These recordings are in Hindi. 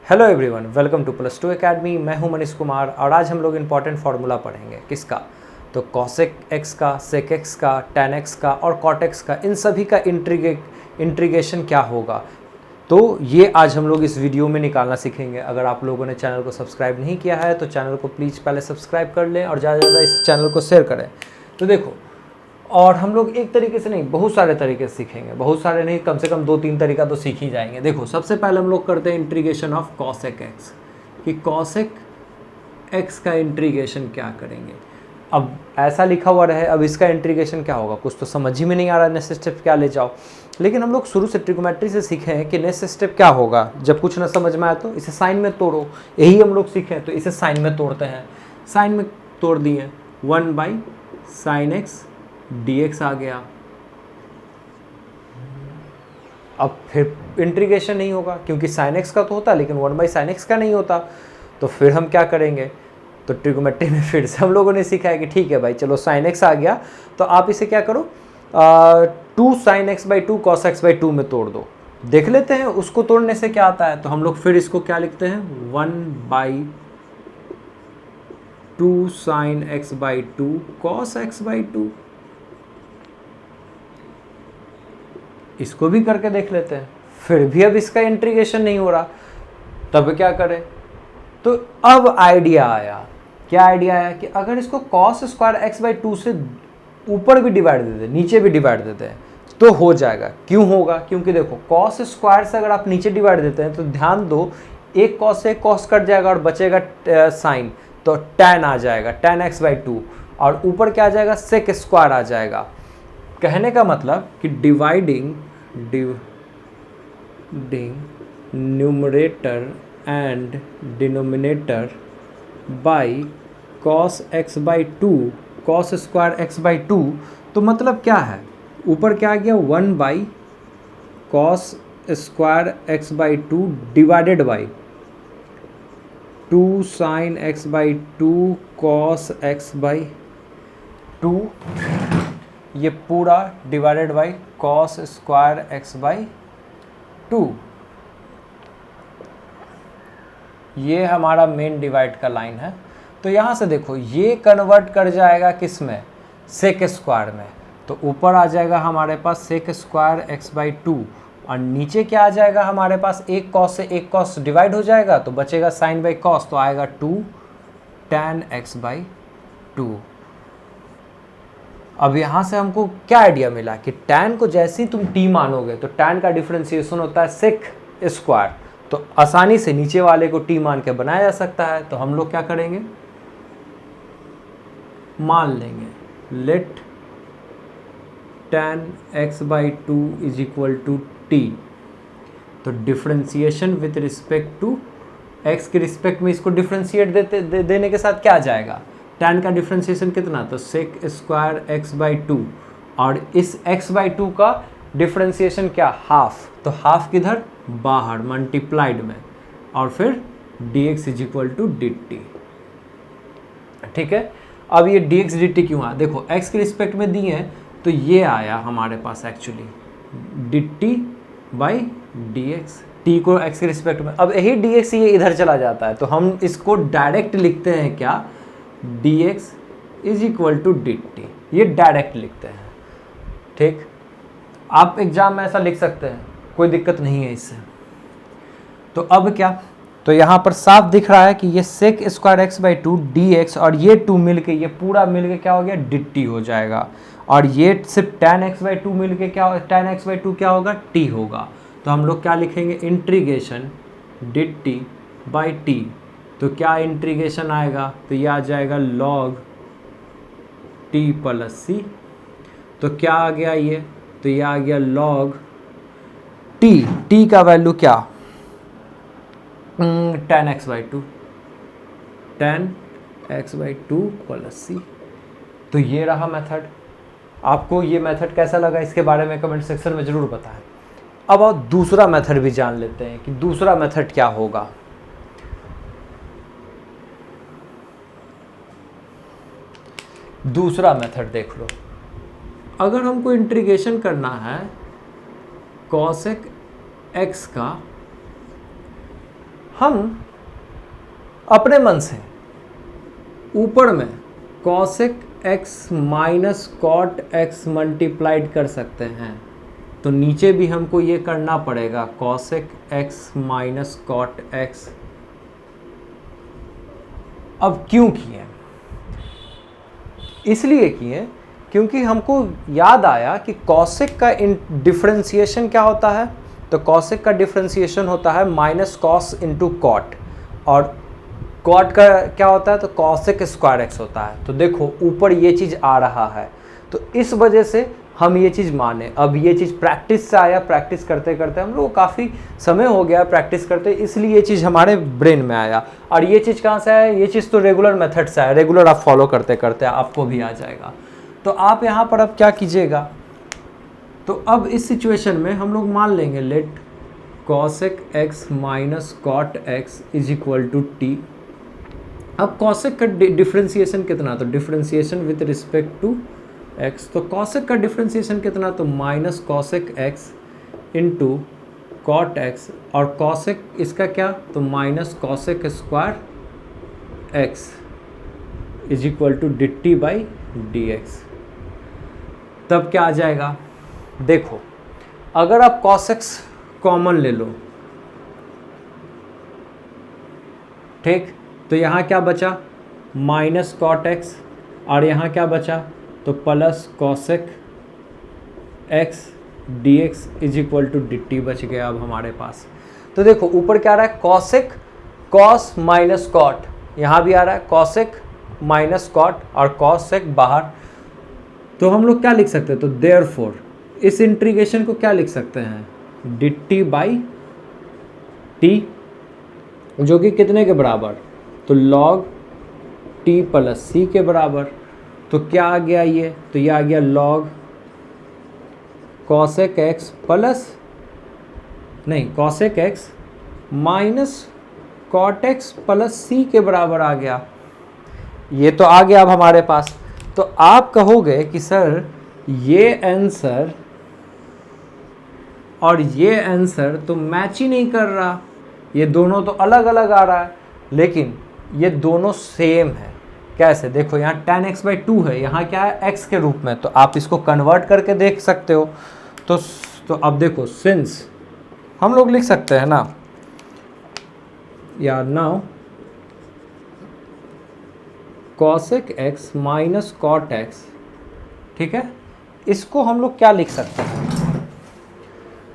Hello everyone, welcome to +2 academy. मैं हूं मनीष कुमार और आज हम लोग इंपॉर्टेंट फार्मूला पढ़ेंगे। किसका? तो कॉसेक एक्स का, सेक एक्स का, टैन एक्स का और कॉट एक्स का, इन सभी का इंटीग्रेशन क्या होगा, तो ये आज हम लोग इस वीडियो में निकालना सीखेंगे। अगर आप लोगों ने चैनल को सब्सक्राइब नहीं किया है तो चैनल को प्लीज़ पहले सब्सक्राइब कर लें और ज़्यादा से ज़्यादा इस चैनल को शेयर करें। तो देखो, और हम लोग एक तरीके से नहीं, बहुत सारे तरीके से सीखेंगे। बहुत सारे नहीं, कम से कम 2-3 तरीका तो सीख ही जाएंगे। देखो, सबसे पहले हम लोग करते हैं इंटीग्रेशन ऑफ कॉसेक एक्स, कि कॉसेक एक्स का इंटीग्रेशन क्या करेंगे। अब ऐसा लिखा हुआ रहे, अब इसका इंटीग्रेशन क्या होगा, कुछ तो समझ ही में नहीं आ रहा। नेक्स्ट स्टेप क्या ले जाओ, लेकिन हम लोग शुरू से ट्रिग्नोमेट्री से सीखे हैं कि नेक्स्ट स्टेप क्या होगा। जब कुछ ना समझ में आए तो इसे साइन में तोड़ो, यही हम लोग सीखे हैं। तो इसे साइन में तोड़ते हैं। साइन में तोड़ दिए, 1/sin x dx आ गया। अब फिर इंटीग्रेशन नहीं होगा क्योंकि sin x का तो होता, लेकिन 1/sin x का नहीं होता। तो फिर हम क्या करेंगे, तो ट्रिग्नोमेट्री में फिर से हम लोगों ने सीखा है कि ठीक है भाई, चलो sin x आ गया तो आप इसे क्या करो, 2sin x/2 cos x/2 में तोड़ दो। देख लेते हैं उसको तोड़ने से क्या आता है। तो हम लोग फिर इसको क्या लिखते हैं, 1/2sin x/2 cos x/2। इसको भी करके देख लेते हैं, फिर भी अब इसका इंटीग्रेशन नहीं हो रहा। तब क्या करें, तो अब आइडिया आया। क्या आइडिया आया कि अगर इसको cos स्क्वायर x/2 से ऊपर भी डिवाइड दे दें, नीचे भी डिवाइड देते हैं तो हो जाएगा। क्यों होगा? क्योंकि देखो, cos स्क्वायर से अगर आप नीचे डिवाइड देते हैं तो ध्यान दो, एक cos से cos कट जाएगा और बचेगा साइन, तो tan आ जाएगा, tan x/2, और ऊपर क्या आ जाएगा, sec स्क्वायर आ जाएगा। कहने का मतलब कि dividing numerator and denominator by cos x/2 cos square x/2, तो मतलब क्या है, ऊपर क्या आ गया, 1/cos square x/2 divided by 2sin x/2 cos x/2, ये पूरा divided by cos square x/2। ये हमारा मेन डिवाइड का लाइन है। तो यहाँ से देखो, ये कन्वर्ट कर जाएगा किस में, सेक स्क्वायर में। तो ऊपर आ जाएगा हमारे पास सेक स्क्वायर x/2 और नीचे क्या आ जाएगा हमारे पास, एक cos से एक cos डिवाइड हो जाएगा तो बचेगा sin बाई cos, तो आएगा 2 tan x/2। अब यहाँ से हमको क्या आइडिया मिला कि tan को जैसे ही तुम t मानोगे तो tan का डिफरेंशिएशन होता है सेक स्क्वायर, तो आसानी से नीचे वाले को t मान के बनाया जा सकता है। तो हम लोग क्या करेंगे, मान लेंगे let tan x/2 is equal to t। तो differentiation with respect to x के रिस्पेक्ट में इसको डिफरेंशिएट देने के साथ क्या आ जाएगा, tan का डिफरेंशिएशन कितना, तो सेक स्क्वायर x/2, और इस x/2 का डिफरेंशिएशन क्या, हाफ। तो हाफ किधर, बाहर, मल्टीप्लाइड में, और फिर dx is equal to dt। ठीक है, अब ये dx dt क्यों आया, देखो x के रिस्पेक्ट में दिए हैं तो ये आया हमारे पास actually dt by dx, t को x के रिस्पेक्ट में। अब यही dx ये इधर चला जाता है तो हम इसको डायरेक्ट लिखते हैं क्या, dx is equal to dt, ये डायरेक्ट लिखते हैं। ठीक, आप एग्जाम में ऐसा लिख सकते हैं, कोई दिक्कत नहीं है इससे। तो अब क्या, तो यहाँ पर साफ दिख रहा है कि ये sec स्क्वायर x/2 dx और ये 2 मिलके, ये पूरा मिलके क्या हो गया, dt हो जाएगा, और ये सिर्फ tan x/2 मिलके क्या, tan x/2 क्या होगा, t होगा। तो हम लोग क्या लिखेंगे, इंटीग्रेशन dt बाई t। तो क्या इंटीग्रेशन आएगा, तो ये आ जाएगा log t प्लस c। तो क्या आ गया ये, तो ये आ गया log t का वैल्यू क्या, tan x/2 प्लस c। तो ये रहा मेथड। आपको ये मेथड कैसा लगा, इसके बारे में कमेंट सेक्शन में ज़रूर बताएं। अब आप दूसरा मेथड भी जान लेते हैं कि दूसरा मेथड क्या होगा। दूसरा मेथड देख लो, अगर हमको इंटीग्रेशन करना है कॉसेक एक्स का, हम अपने मन से ऊपर में cosec x minus cot x multiplied कर सकते हैं, तो नीचे भी हमको ये करना पड़ेगा cosec x minus cot x. अब क्यों किए? इसलिए किए क्योंकि हमको याद आया कि कॉसेक का डिफरेंशिएशन क्या होता है। तो कॉसेक का डिफरेंशिएशन होता है माइनस कॉस इंटू कॉट, और कॉट का क्या होता है? तो कॉसेक स्क्वायर एक्स होता है। तो देखो ऊपर ये चीज़ आ रहा है, तो इस वजह से हम ये चीज़ माने। अब ये चीज़ प्रैक्टिस से आया, प्रैक्टिस करते करते हम लोग काफ़ी समय हो गया प्रैक्टिस करते, इसलिए ये चीज़ हमारे ब्रेन में आया। और ये चीज़ कहाँ से आया? ये चीज़ तो रेगुलर मेथड से आया, रेगुलर आप फॉलो करते करते आपको भी आ जाएगा। तो आप यहाँ पर अब क्या कीजिएगा, तो अब इस सिचुएशन में हम लोग मान लेंगे let cosec x minus cot x is equal to t. अब कॉसेक का डिफरेंशिएशन कितना? तो differentiation with respect to x, तो कॉसेक का डिफरेंशिएशन कितना? तो minus cosec x into cot x, और कॉसेक इसका क्या? तो minus cosec square x is equal to d t by d x. तब क्या आ जाएगा? देखो अगर आप cos x कॉमन ले लो, ठीक, तो यहाँ क्या बचा? माइनस कॉट एक्स, और यहाँ क्या बचा? तो plus cosec x d x is equal to d t बच गया अब हमारे पास। तो देखो ऊपर क्या आ रहा है? कॉसेक कॉस माइनस कॉट, यहाँ भी आ रहा है कॉसेक माइनस कॉट और कॉसेक बाहर। तो हम लोग क्या लिख सकते हैं? तो देयरफॉर इस इंटीग्रेशन को क्या लिख सकते हैं? डी टी बाई टी, जो कि कितने के बराबर? तो लॉग टी प्लस सी के बराबर। तो क्या आ गया ये? तो ये आ गया लॉग कॉसेक एक्स प्लस, नहीं cosec x minus cot x plus c के बराबर आ गया। ये तो आ गया अब हमारे पास। तो आप कहोगे कि सर ये आंसर और ये आंसर तो मैच ही नहीं कर रहा, ये दोनों तो अलग अलग आ रहा है, लेकिन ये दोनों सेम है। कैसे? देखो यहाँ tan x बाई 2 है, यहाँ क्या है? x के रूप में, तो आप इसको कन्वर्ट करके देख सकते हो। तो अब देखो सिंस हम लोग लिख सकते हैं ना यार, now cosec x minus cot x, ठीक है, इसको हम लोग क्या लिख सकते हैं?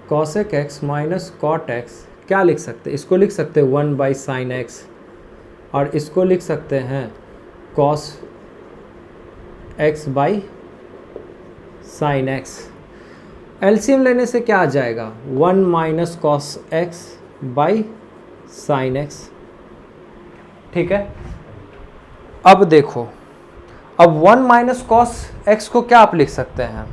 Cosec x minus cot x क्या लिख सकते हैं? इसको लिख सकते हैं 1 बाई साइन एक्स, और इसको लिख सकते हैं cos x by sine x. LCM लेने से क्या आ जाएगा? 1 minus cos x by sine x, ठीक है। अब देखो, अब 1 माइनस कॉस एक्स को क्या आप लिख सकते हैं?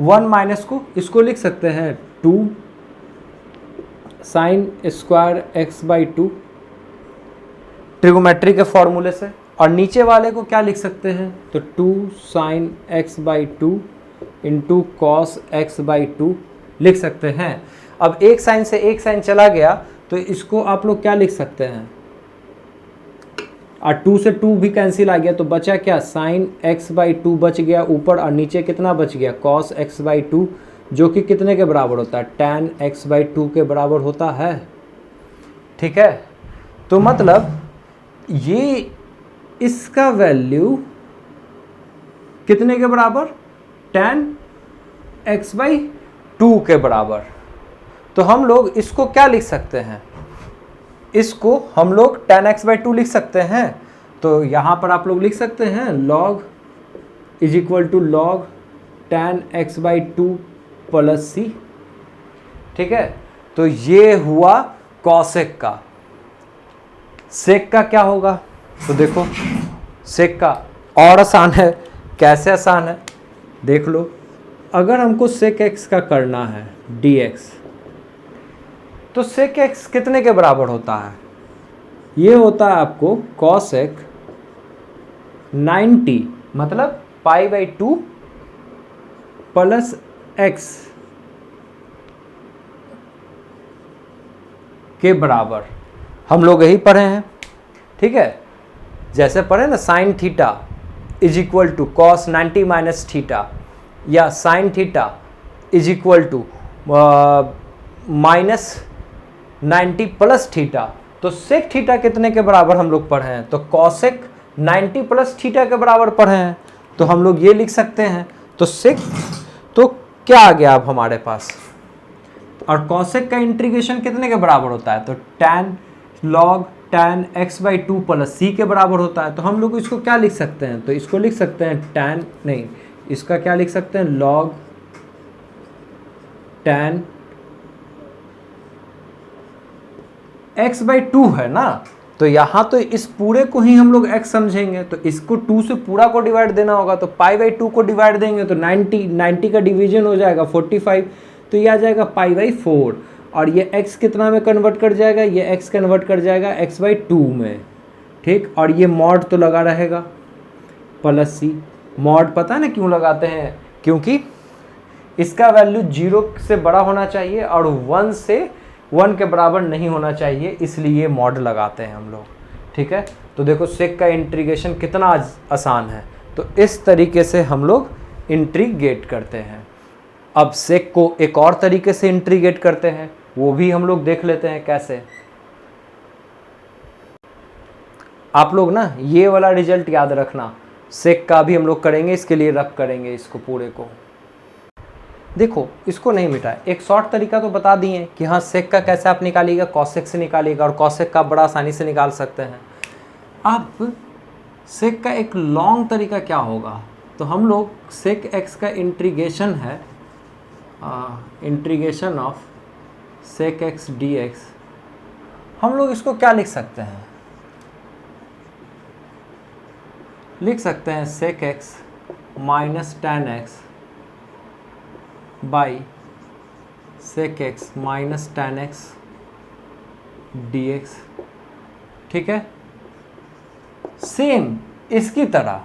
1 माइनस को इसको लिख सकते हैं 2 sine square x by 2 trigonometry के फॉर्मूले से, और नीचे वाले को क्या लिख सकते हैं? तो 2 sign x by 2 into cos x by 2 लिख सकते हैं। अब एक साइन से एक साइन चला गया, तो इसको आप लोग क्या लिख सकते हैं? और 2 से 2 भी कैंसिल आ गया, तो बचा क्या? साइन एक्स बाई 2 बच गया ऊपर, और नीचे कितना बच गया? कॉस एक्स बाई 2, जो कि कितने के बराबर होता है? tan x बाई 2 के बराबर होता है, ठीक है। तो मतलब ये इसका वैल्यू कितने के बराबर? tan x बाई 2 के बराबर। तो हम लोग इसको क्या लिख सकते हैं? इसको हम लोग tan x बाई 2 लिख सकते हैं। तो यहाँ पर आप लोग लिख सकते हैं log is equal to log tan x by 2 plus c, ठीक है। तो ये हुआ कॉसेक का। सेक का क्या होगा? तो देखो सेक का और आसान है। कैसे आसान है? देख लो, अगर हमको सेक एक्स का करना है dx, तो सेक एक्स कितने के बराबर होता है? ये होता है आपको कॉसेक 90, मतलब पाई बाई 2 प्लस एक्स के बराबर, हम लोग यही पढ़े हैं, ठीक है। जैसे पढ़े ना sine theta is equal to cos 90 minus theta, या sine theta is equal to minus 90 plus theta. तो सेक थीटा कितने के बराबर हम लोग पढ़े हैं, तो कॉसेक 90 प्लस थीटा के बराबर पढ़े हैं, तो हम लोग ये लिख सकते हैं। तो सेक तो क्या आ गया अब हमारे पास, और कॉसेक का इंटीग्रेशन कितने के बराबर होता है, तो tan log tan x by 2 plus c के बराबर होता है। तो हम लोग इसको क्या लिख सकते हैं, तो इसको लिख सकते हैं tan, नहीं इसका क्या लिख सकते हैं, log tan x बाई 2 है ना, तो यहाँ तो इस पूरे को ही हम लोग x समझेंगे, तो इसको 2 से पूरा को डिवाइड देना होगा, तो पाई बाई 2 को डिवाइड देंगे तो 90 का डिवीजन हो जाएगा 45, तो ये आ जाएगा पाई बाई 4, और ये x कितना में कन्वर्ट कर जाएगा, ये x कन्वर्ट कर जाएगा x बाई 2 में, ठीक। और ये मॉड तो लगा रहेगा प्लस सी, मॉड पता है ना क्यों लगाते हैं, क्योंकि इसका वैल्यू 0 से बड़ा होना चाहिए और 1 के बराबर नहीं होना चाहिए, इसलिए मॉड लगाते हैं हम लोग, ठीक है। तो देखो सेक का इंटीग्रेशन कितना आसान है, तो इस तरीके से हम लोग इंटीग्रेट करते हैं। अब सेक को एक और तरीके से इंटीग्रेट करते हैं, वो भी हम लोग देख लेते हैं कैसे। आप लोग ना ये वाला रिजल्ट याद रखना, सेक का भी हम लोग करेंगे, इसके लिए रब करेंगे इसको पूरे को। देखो इसको नहीं मिटाए, एक शॉर्ट तरीका तो बता दिए कि हाँ सेक का कैसे आप निकालिएगा, कॉसेक से निकालिएगा, और कॉसेक का बड़ा आसानी से निकाल सकते हैं। अब सेक का एक लॉन्ग तरीका क्या होगा, तो हम लोग सेक एक्स का इंटीग्रेशन है, integration of sec x d x, हम लोग इसको क्या लिख सकते हैं, लिख सकते हैं sec x minus tan x by sec x minus tan x d x, ठीक है, सेम इसकी तरह।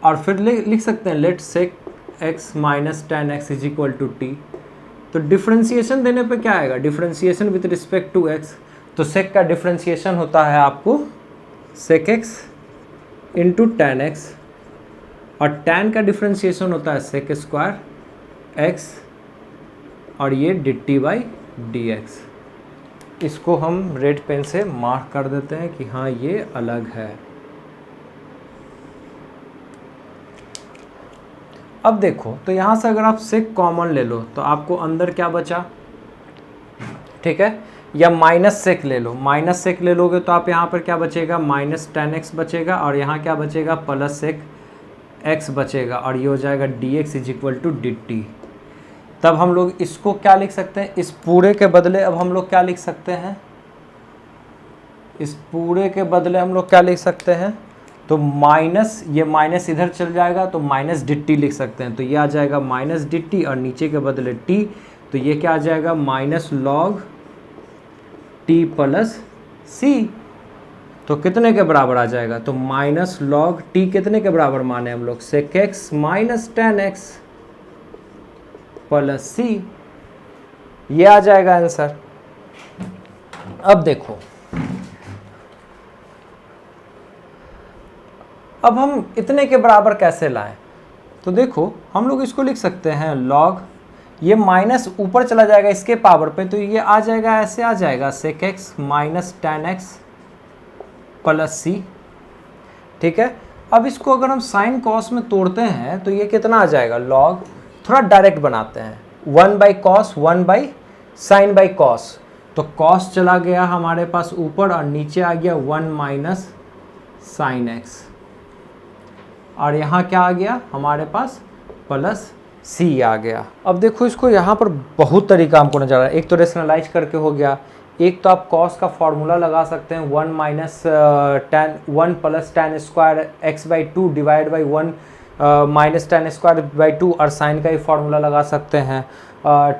और फिर लिख सकते हैं let sec x minus tan x is equal to t. तो डिफ्रेंशिएशन देने पे क्या आएगा, differentiation with respect to x, तो सेक का डिफ्रेंशिएशन होता है आपको sec x into tan x, और टैन का डिफ्रेंशिएशन होता है सेक स्क्वायर एक्स, और ये d t by d x. इसको हम रेड पेन से मार्क कर देते हैं कि हाँ ये अलग है। अब देखो तो यहाँ से अगर आप सेक कॉमन ले लो तो आपको अंदर क्या बचा, ठीक है, या माइनस सेक ले लो, माइनस सेक ले लोगे तो आप यहाँ पर क्या बचेगा, माइनस टैन एक्स बचेगा, और यहाँ क्या बचेगा, प्लस सेक एक्स बचेगा, और ये हो जाएगा d x is equal to d t. तब हम लोग इसको क्या लिख सकते हैं, इस पूरे के बदले अब हम लोग क्या लिख सकते हैं, इस पूरे के बदले हम लोग क्या लिख सकते हैं, तो माइनस, ये माइनस इधर चल जाएगा तो माइनस डी टी लिख सकते हैं, तो ये आ जाएगा माइनस डी टी, और नीचे के बदले टी, तो ये क्या आ जाएगा minus log t plus c. तो कितने के बराबर आ जाएगा, तो माइनस लॉग टी कितने के बराबर माने हम लोग, sec x minus tan x plus c, ये आ जाएगा आंसर। अब देखो, अब हम इतने के बराबर कैसे लाएं, तो देखो हम लोग इसको लिख सकते हैं लॉग, ये माइनस ऊपर चला जाएगा इसके पावर पे, तो ये आ जाएगा ऐसे आ जाएगा sec x minus tan x plus c, ठीक है। अब इसको अगर हम साइन कॉस में तोड़ते हैं तो ये कितना आ जाएगा, लॉग, थोड़ा डायरेक्ट बनाते हैं, 1 by cos 1 by sine by cos, तो कॉस चला गया हमारे पास ऊपर और नीचे आ गया 1 माइनस साइन एक्स, और यहाँ क्या आ गया हमारे पास प्लस सी आ गया। अब देखो इसको यहाँ पर बहुत तरीका हमको नजर आ रहा है, एक तो रेशनलाइज करके हो गया, एक तो आप कॉस का फॉर्मूला लगा सकते हैं 1 minus tan 1 plus tan square x by 2 divide by 1 minus tan square by 2, और साइन का ही फॉर्मूला लगा सकते हैं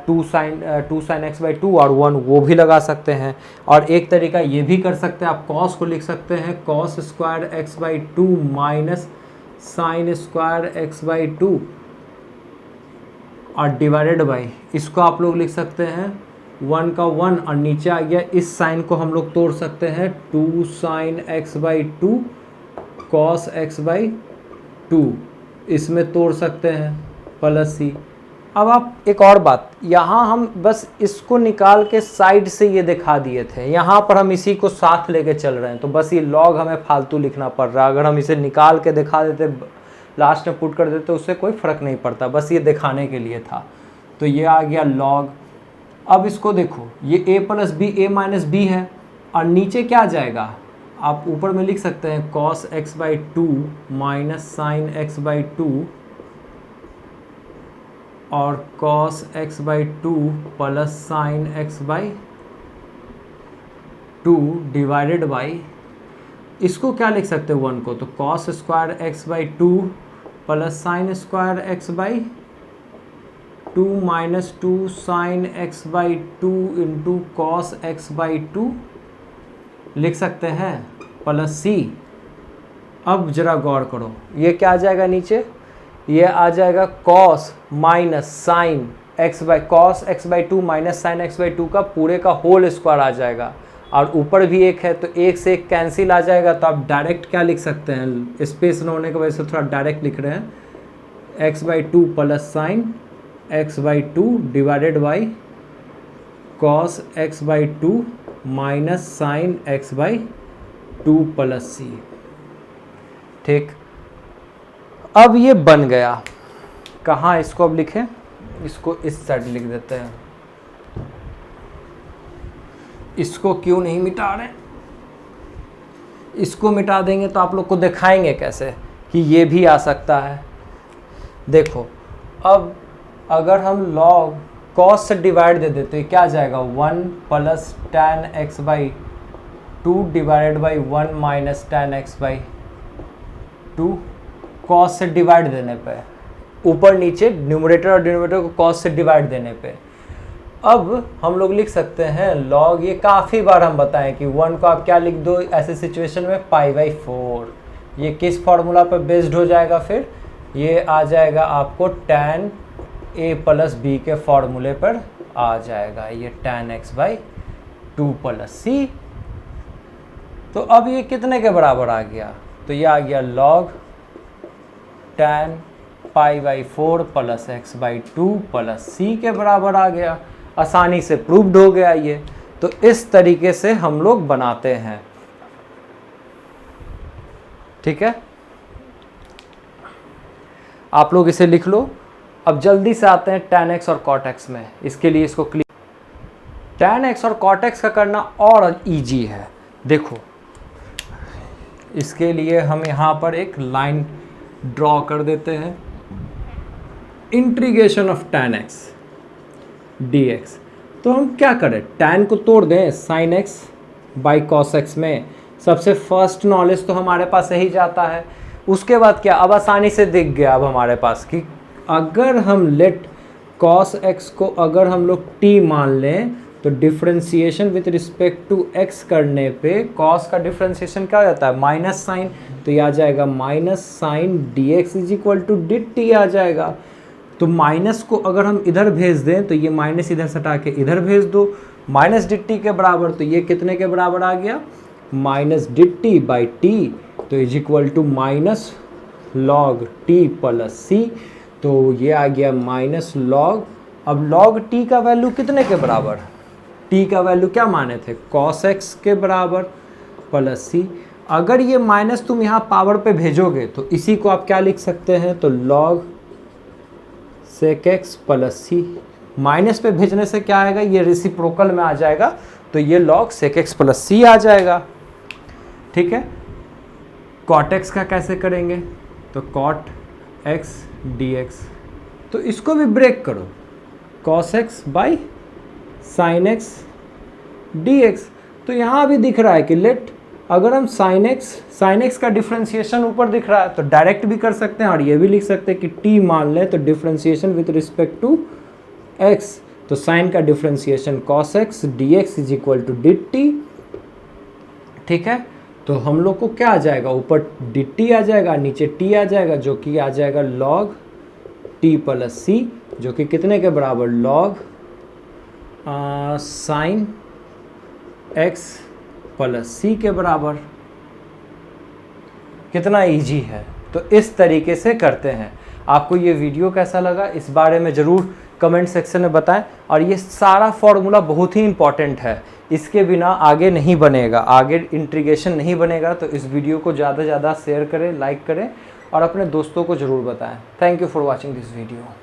2 साइन एक्स बाई 2 और 1 वो भी लगा सकते हैं। और एक तरीका ये भी कर सकते हैं, आप कॉस को लिख सकते हैं cos square x by 2 minus sine square x by 2 और डिवाइडेड बाई, इसको आप लोग लिख सकते हैं 1 का 1 और नीचे आ गया, इस साइन को हम लोग तोड़ सकते हैं 2 sign x by 2 cos x by 2, इसमें तोड़ सकते हैं प्लस सी। अब आप एक और बात, यहाँ हम बस इसको निकाल के साइड से ये दिखा दिए थे, यहाँ पर हम इसी को साथ लेके चल रहे हैं, तो बस ये लॉग हमें फालतू लिखना पड़ रहा है। अगर हम इसे निकाल के दिखा देते, लास्ट में पुट कर देते, उससे कोई फ़र्क नहीं पड़ता, बस ये दिखाने के लिए था। तो ये आ गया लॉग। अब इसको देखो, ये a plus b a minus b है, और नीचे क्या आ जाएगा, आप ऊपर में लिख सकते हैं cos x by 2 minus sine x by 2 और cos x by 2 plus sine x by 2 divided by, इसको क्या लिख सकते हैं 1 को, तो cos square x by 2 plus sine square x by 2 minus 2 sign x by 2 into cos x by 2 लिख सकते हैं प्लस सी। अब जरा गौर करो, ये क्या आ जाएगा नीचे, ये आ जाएगा cos minus sine x by cos x by 2 minus sine x by 2 का पूरे का होल स्क्वायर आ जाएगा, और ऊपर भी एक है तो एक से एक कैंसिल आ जाएगा। तो आप डायरेक्ट क्या लिख सकते हैं, स्पेस न होने की वजह से थोड़ा डायरेक्ट लिख रहे हैं, x by 2 plus sine x by 2 divided by cos x by 2 minus sine x by 2 plus c. ठीक, अब ये बन गया। कहाँ इसको अब लिखें, इसको इस साइड लिख देते हैं, इसको क्यों नहीं मिटा रहे, इसको मिटा देंगे तो आप लोग को दिखाएंगे कैसे कि ये भी आ सकता है। देखो, अब अगर हम log cos से डिवाइड दे देते तो क्या आ जाएगा, 1 plus tan x by 2 divided by 1 minus tan x by 2, cos से डिवाइड देने पे, ऊपर नीचे न्यूमरेटर और डिनोमिनेटर को cos से डिवाइड देने पे। अब हम लोग लिख सकते हैं log, ये काफ़ी बार हम बताएं कि 1 को आप क्या लिख दो ऐसे सिचुएशन में, पाई बाई 4। ये किस फार्मूला पर बेस्ड हो जाएगा, फिर ये आ जाएगा आपको tan a प्लस बी के फॉर्मूले पर आ जाएगा, ये tan x by 2 plus c. तो अब ये कितने के बराबर आ गया, तो ये आ गया log tan pi by 4 plus x by 2 plus c के बराबर आ गया। आसानी से प्रूव्ड हो गया ये। तो इस तरीके से हम लोग बनाते हैं, ठीक है। आप लोग इसे लिख लो। अब जल्दी से आते हैं tan x और cot x में। इसके लिए इसको क्लिक, tan x और cot x का करना और इजी है। देखो, इसके लिए हम यहाँ पर एक लाइन ड्रॉ कर देते हैं, integration of tan x dx। तो हम क्या करें, tan को तोड़ दें sin x by cos x में। सबसे फर्स्ट नॉलेज तो हमारे पास यही जाता है। उसके बाद क्या, अब आसानी से दिख गया अब हमारे पास कि अगर हम लेट cos x को अगर हम लोग t मान लें तो differentiation with respect to x करने पे cos का डिफ्रेंशिएशन क्या हो जाता है, माइनस साइन। तो ये आ जाएगा minus sine dx is equal to dt आ जाएगा। तो माइनस को अगर हम इधर भेज दें तो ये माइनस इधर सटा के इधर भेज दो, माइनस dt के बराबर। तो ये कितने के बराबर आ गया, माइनस dt बाई टी, तो is equal to minus log t plus c. तो ये आ गया माइनस लॉग। अब लॉग टी का वैल्यू कितने के बराबर, टी का वैल्यू क्या माने थे, cos x के बराबर प्लस सी। अगर ये माइनस तुम यहाँ पावर पे भेजोगे तो इसी को आप क्या लिख सकते हैं, तो log sec x प्लस सी। माइनस पे भेजने से क्या आएगा, ये रेसिप्रोकल में आ जाएगा, तो ये log sec x प्लस सी आ जाएगा, ठीक है। cot x का कैसे करेंगे, तो cot x dx, तो इसको भी ब्रेक करो, cos x by sin x dx। तो यहाँ भी दिख रहा है कि लेट, अगर हम sin x का डिफ्रेंशिएशन ऊपर दिख रहा है तो डायरेक्ट भी कर सकते हैं, और ये भी लिख सकते हैं कि t मान लें तो differentiation with respect to x, तो sin का differentiation cos x dx is equal to dt, ठीक है। तो हम लोग को क्या आ जाएगा, ऊपर dt आ जाएगा, नीचे t आ जाएगा, जो कि आ जाएगा log t प्लस सी, जो कि कितने के बराबर, log sine x plus c के बराबर। कितना इजी है। तो इस तरीके से करते हैं। आपको ये वीडियो कैसा लगा इस बारे में ज़रूर कमेंट सेक्शन में बताएं। और ये सारा फॉर्मूला बहुत ही इंपॉर्टेंट है, इसके बिना आगे नहीं बनेगा, आगे इंटीग्रेशन नहीं बनेगा। तो इस वीडियो को ज़्यादा से ज़्यादा शेयर करें, लाइक करें और अपने दोस्तों को ज़रूर बताएं। Thank you for watching this video.